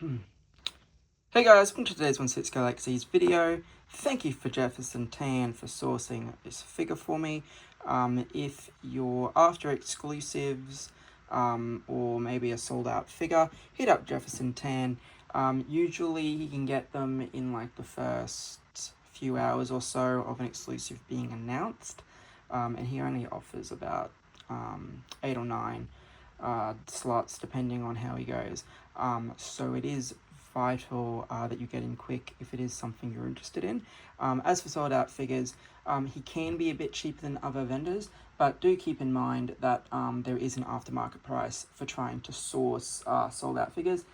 Hey guys, welcome to today's 16 Galaxies video. Thank you for Jefferson Tan for sourcing this figure for me. If you're after exclusives or maybe a sold out figure, hit up Jefferson Tan. Usually you can get them in like the first few hours or so of an exclusive being announced. And he only offers about 8 or 9 slots depending on how he goes. So it is vital that you get in quick if it is something you're interested in. As for sold out figures, he can be a bit cheaper than other vendors, but do keep in mind that there is an aftermarket price for trying to source sold out figures.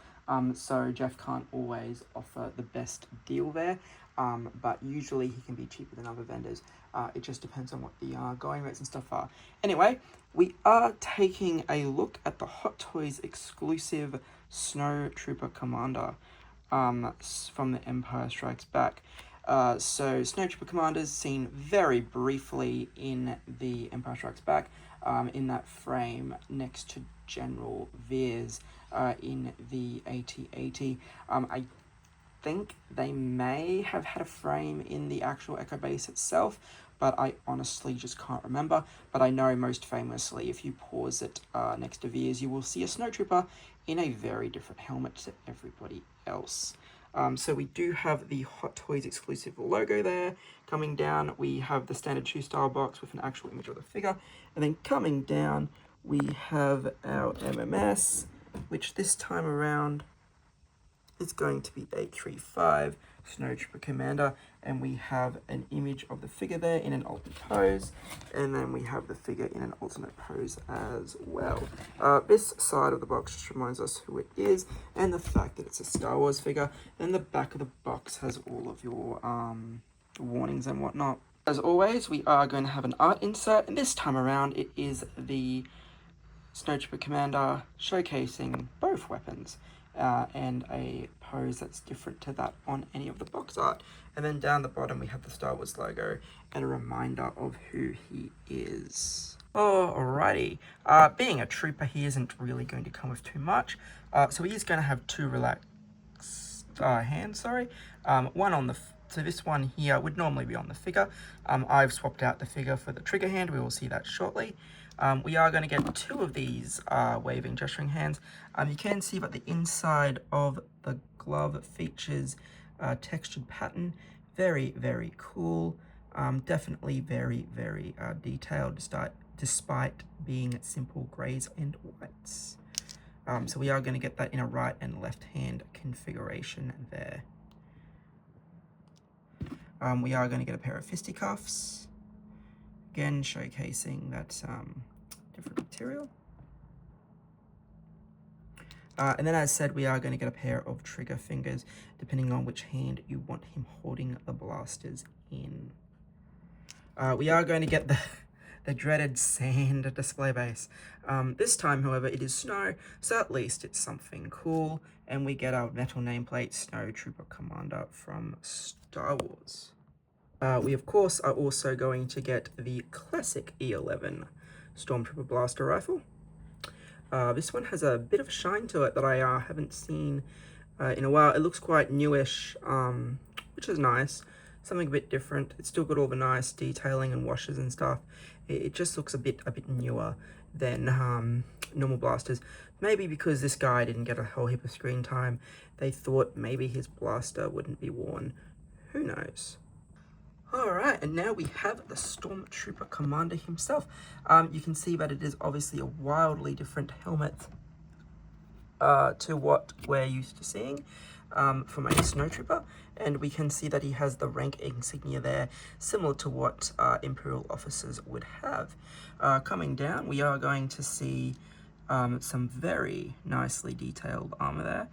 So Jeff can't always offer the best deal there, but usually he can be cheaper than other vendors. It just depends on what the going rates and stuff are. Anyway, we are taking a look at the Hot Toys exclusive Snow Trooper Commander from the Empire Strikes Back. So Snow Trooper Commander is seen very briefly in the Empire Strikes Back, in that frame next to General Veers in the AT-AT. I think they may have had a frame in the actual Echo Base itself, but I honestly just can't remember. But I know most famously, if you pause it next to Veers, you will see a Snowtrooper in a very different helmet to everybody else. So we do have the Hot Toys exclusive logo there. Coming down, we have the standard 2-style box with an actual image of the figure. And then coming down, we have our MMS, which this time around is going to be 835 Snow Trooper Commander, and we have an image of the figure there in an alternate pose, and then we have the figure in an alternate pose as well. This side of the box just reminds us who it is and the fact that it's a Star Wars figure, and the back of the box has all of your warnings and whatnot. As always, we are going to have an art insert, and this time around it is the Snow Trooper Commander showcasing both weapons. And a pose that's different to that on any of the box art. And then down the bottom we have the Star Wars logo and a reminder of who he is. Alrighty, being a trooper, he isn't really going to come with too much. So he is going to have 2 relaxed hands, one on the so this one here would normally be on the figure. I've swapped out the figure for the trigger hand. We will see that shortly. We are going to get 2 of these waving gesturing hands. You can see that the inside of the glove features textured pattern. Very, very cool. Definitely very, very detailed despite being simple greys and whites. So we are going to get that in a right and left hand configuration there. We are going to get a pair of fisticuffs, again showcasing that different material. And then as said, we are going to get a pair of trigger fingers, depending on which hand you want him holding the blasters in. We are going to get the dreaded sand display base. This time, however, it is snow, so at least it's something cool. And we get our metal nameplate Snow Trooper Commander from Star Wars. We, of course, are also going to get the classic E11 Stormtrooper Blaster Rifle. This one has a bit of a shine to it that I haven't seen in a while. It looks quite newish, which is nice. Something a bit different. It's still got all the nice detailing and washes and stuff. It just looks a bit newer than normal blasters. Maybe because this guy didn't get a whole heap of screen time, they thought maybe his blaster wouldn't be worn. Who knows? Alright, and now we have the Stormtrooper Commander himself. You can see that it is obviously a wildly different helmet to what we're used to seeing from a Snowtrooper, and we can see that he has the rank insignia there, similar to what Imperial officers would have. Coming down, we are going to see some very nicely detailed armor there.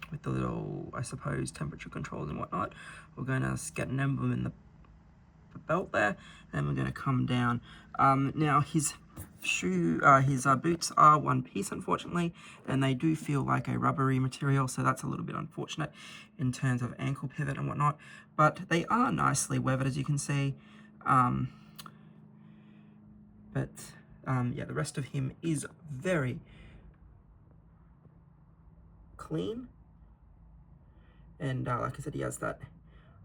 With the little, I suppose, temperature controls and whatnot. We're going to get an emblem in the belt there, and we're going to come down. Now his boots are one piece, unfortunately, and they do feel like a rubbery material, so that's a little bit unfortunate in terms of ankle pivot and whatnot, but they are nicely weathered, as you can see. Yeah, the rest of him is very clean And like I said, he has that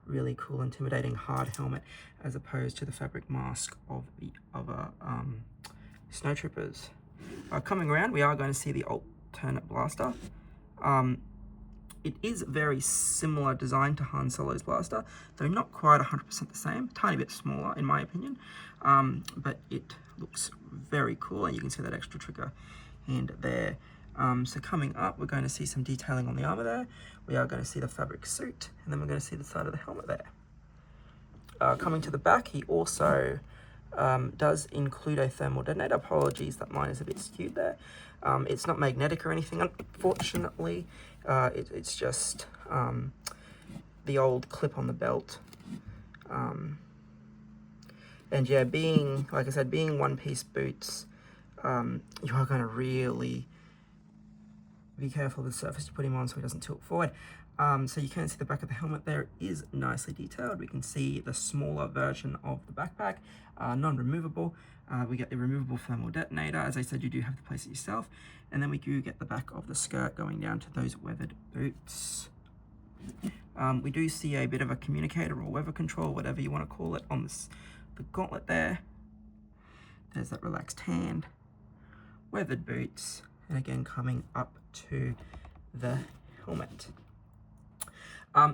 really cool, intimidating hard helmet as opposed to the fabric mask of the other snowtroopers. Coming around, we are going to see the alternate blaster. It is very similar design to Han Solo's blaster, though not quite 100% the same, tiny bit smaller in my opinion, but it looks very cool, and you can see that extra trigger hand there. So coming up, we're going to see some detailing on the armor there. We are going to see the fabric suit, and then we're going to see the side of the helmet there. Coming to the back, he also does include a thermal detonator. Apologies that mine is a bit skewed there. It's not magnetic or anything, unfortunately. It's just the old clip on the belt. And yeah, being, like I said, being one-piece boots, you are going to really be careful of the surface you put him on so he doesn't tilt forward. So you can see the back of the helmet there is nicely detailed. We can see the smaller version of the backpack, non-removable. We get the removable thermal detonator. As I said, you do have to place it yourself. And then we do get the back of the skirt going down to those weathered boots. We do see a bit of a communicator or weather control, whatever you want to call it, on the gauntlet there. There's that relaxed hand, weathered boots, and again coming up to the helmet.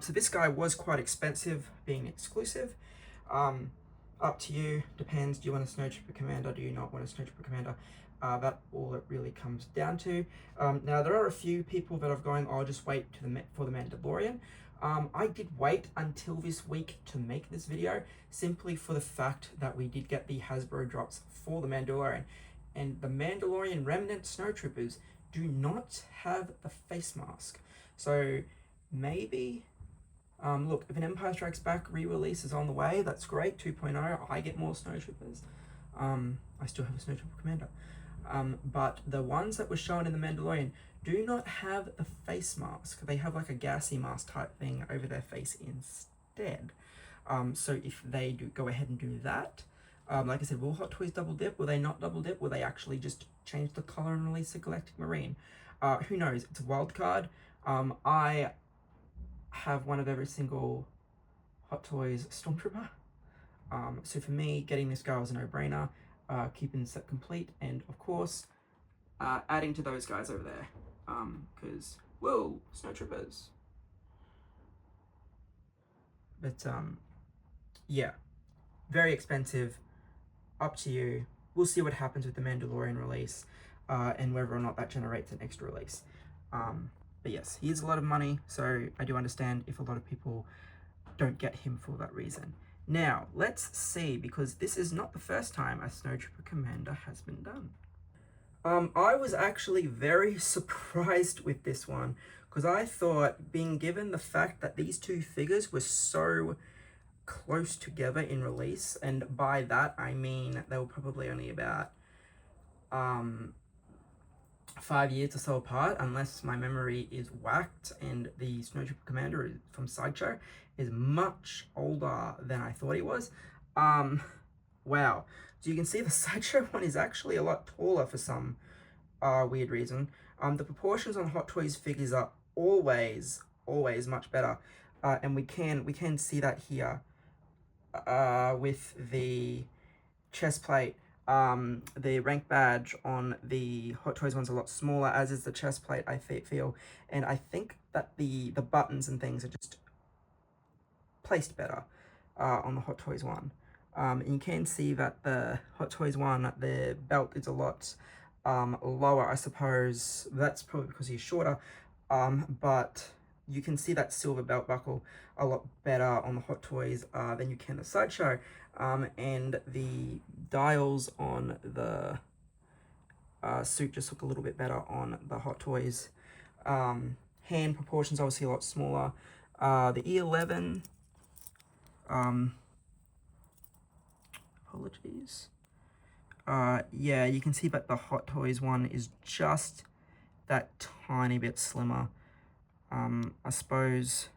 So this guy was quite expensive, being exclusive. Up to you, depends. Do you want a Snowtrooper Commander? Do you not want a Snowtrooper Commander? That all it really comes down to. Now there are a few people that are going, I'll just wait for the Mandalorian. I did wait until this week to make this video, simply for the fact that we did get the Hasbro drops for the Mandalorian. And the Mandalorian Remnant Snowtroopers do not have the face mask. So maybe, look, if an Empire Strikes Back re-release is on the way, that's great, 2.0, I get more Snowtroopers. I still have a Snowtrooper Commander. But the ones that were shown in the Mandalorian do not have the face mask. They have like a gassy mask type thing over their face instead. So if they do go ahead and do that, like I said, will Hot Toys double dip? Will they not double dip? Will they actually just change the color and release a Galactic Marine? Who knows? It's a wild card. I have one of every single Hot Toys Stormtrooper. So for me, getting this guy was a no-brainer. Keeping the set complete, and of course, adding to those guys over there. Because, whoa, Snowtroopers. But, yeah, very expensive. Up to you. We'll see what happens with the Mandalorian release, and whether or not that generates an extra release. But yes, he is a lot of money, so I do understand if a lot of people don't get him for that reason. Now, let's see, because this is not the first time a Snowtrooper Commander has been done. I was actually very surprised with this one, because I thought, being given the fact that these two figures were so close together in release, and by that I mean they were probably only about 5 years or so apart, unless my memory is whacked, and the Snowtrooper Commander from Sideshow is much older than I thought he was. Wow. So you can see the Sideshow one is actually a lot taller for some weird reason. The proportions on Hot Toys figures are always much better, and we can see that here with the chest plate. The rank badge on the Hot Toys one's a lot smaller, as is the chest plate, I feel, and I think that the buttons and things are just placed better on the Hot Toys one. And you can see that the Hot Toys one, the belt is a lot lower, I suppose. That's probably because he's shorter, but you can see that silver belt buckle a lot better on the Hot Toys than you can the Sideshow. And the dials on the suit just look a little bit better on the Hot Toys. Hand proportions obviously a lot smaller. The E11, apologies. Yeah, you can see that the Hot Toys one is just that tiny bit slimmer. I suppose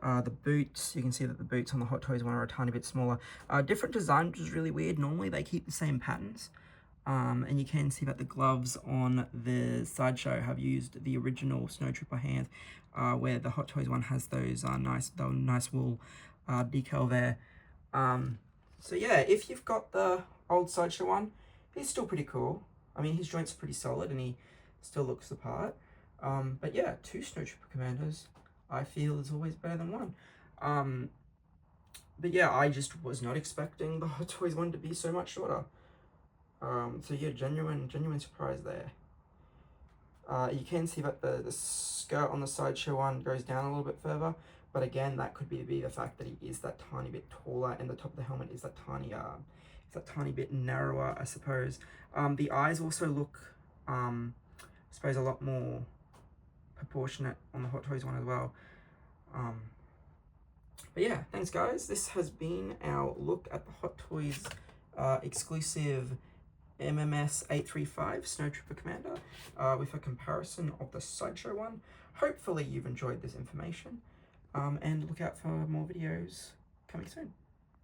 the boots, you can see that the boots on the Hot Toys one are a tiny bit smaller. Different design, which is really weird. Normally they keep the same patterns. And you can see that the gloves on the Sideshow have used the original Snow Trooper hands, where the Hot Toys one has those nice wool decal there. So yeah, if you've got the old Sideshow one, he's still pretty cool. I mean, his joints are pretty solid and he still looks the part. But yeah, 2 Snow Trooper Commandos, I feel, is always better than 1. But yeah, I just was not expecting the Hot Toys one to be so much shorter. So yeah, genuine surprise there. You can see that the skirt on the Sideshow one goes down a little bit further, but again, that could be the fact that he is that tiny bit taller, and the top of the helmet is that tiny bit narrower, I suppose. The eyes also look, I suppose, a lot more proportionate on the Hot Toys one as well. But yeah, thanks guys. This has been our look at the Hot Toys exclusive MMS 835 Snow Trooper Commander with a comparison of the Sideshow one. Hopefully you've enjoyed this information, and look out for more videos coming soon.